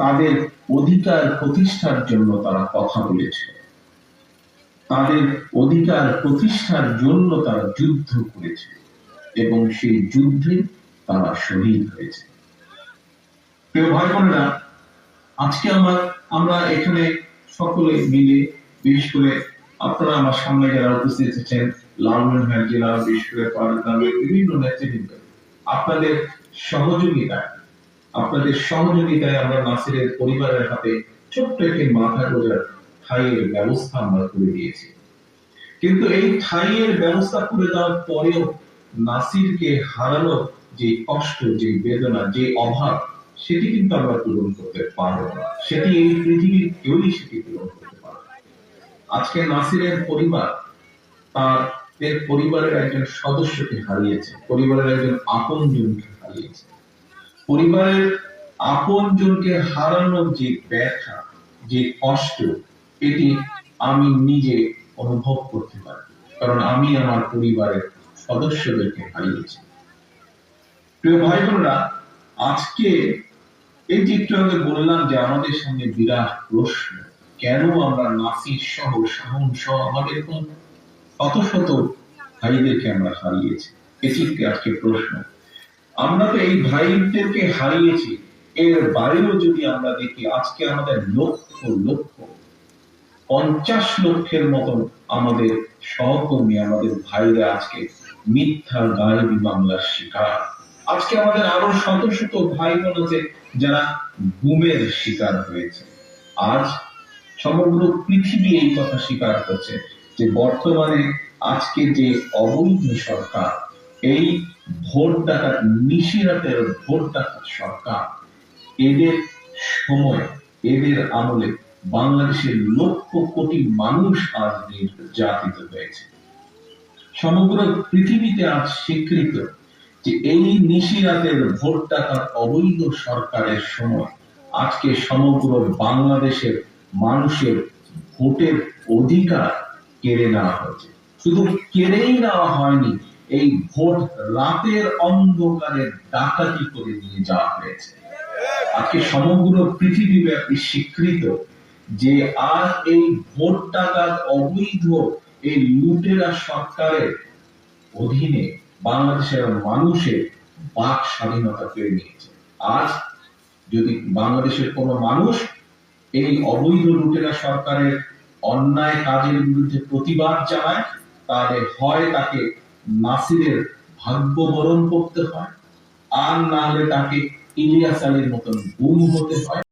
তাদের অধিকার প্রতিষ্ঠার জন্য তারা কথা বলেছে, তাদের অধিকার প্রতিষ্ঠার জন্য তারা যুদ্ধ করেছে এবং সেই যুদ্ধে তারা শহীদ হয়েছে। প্রিয় ভাই বোনেরা, আজকে আমরা এখানে সকলে মিলে, বিশেষ করে আপনারা আমার সামনে যারা উপস্থিত আছেন, লালমনিরহাট জেলা, বিশেষ করে পাড়াগ্রামের বিভিন্ন নেতৃবৃন্দ, আপনাদের সহযোগিতায় আমরা নাসিরের পরিবারের হাতে ছোট্ট একটি মাথা গোঁজার ঠাঁইয়ের ব্যবস্থা আমরা করে দিয়েছি। কিন্তু এই ঠাঁইয়ের ব্যবস্থা করে দেওয়ার পরেও নাসিরকে হারানো যে কষ্ট, যে বেদনা, যে অভাব, সেটি কিন্তু আমরা পূরণ করতে পারবো না। সেটি এই পৃথিবীর কেউই সেটি পূরণ করতে পারবে না। আজকে নাসিরের পরিবার তাদের পরিবারের একজন সদস্যকে হারিয়েছে, পরিবারের একজন আপনজনকে হারিয়েছে। পরিবারের আপনজনকে হারানোর যে ব্যথা, যে কষ্ট, এটি আমি নিজে অনুভব করতে পারি, কারণ আমি আমার পরিবারের সদস্যদেরকে হারিয়েছি। প্রিয় ভাই বোনেরা, আজকে এই যে একটু আগে বললাম যে আমাদের সামনে বিরাট প্রশ্ন, কেন আমরা নাসির সহ, শাহন সহ আমাদের শত শত ভাইদেরকে আমরা হারিয়েছি। এটি আজকে প্রশ্ন। আমরা তো এই ভাইদেরকে হারিয়েছি, এর বাইরেও যদি আমরা দেখি, আজকে আমাদের লক্ষ লক্ষ 50 লক্ষের মতন আমাদের সহকর্মী, আমাদের ভাইরা আজকে মিথ্যা গায়েবী মামলার শিকার। আজকে আমাদের আরো শত শত ভাই বোন আছে যারা গুমের শিকার হয়েছে। আজ সমগ্র পৃথিবী এই কথা স্বীকার করছে যে বর্তমানে আজকে যে অবৈধ সরকার, এই ভোট ডাকাত, নিশিরাতের ভোট ডাকাত সরকার, এদের সময়, এদের আমলে বাংলাদেশের লক্ষ কোটি মানুষ আজ নির্যাতিত হয়েছে। সমগ্র পৃথিবীতে আজ স্বীকৃত যে এই নিশিরাতের ভোট ডাকাত অবৈধ সরকারের সময় আজকে সমগ্র বাংলাদেশের মানুষের ভোটের অধিকার কেড়ে নেওয়া হয়েছে। শুধু কেড়েই নেওয়া হয়নি, এই ভোট রাতের অন্ধকারে ডাকাতি করে নিয়ে যাওয়া হয়েছে। আজকে সমগ্র পৃথিবীব্যাপী স্বীকৃত যে আর এই ভোট ডাকাত অবৈধ এই লুটেরা সরকারের অধীনে বাংলাদেশের মানুষের বাক স্বাধীনতা পেয়ে নিয়েছে। আজ যদি বাংলাদেশের কোন মানুষ এই অবৈধ লুটেরা সরকারের অন্যায় কাজের বিরুদ্ধে প্রতিবাদ জানায়, তাহলে হয় তাকে নাসিরের ভাগ্য বরণ করতে হয়, আর না হলে তাকে ইলিয়াস আলীর মতন গুম হতে হয়।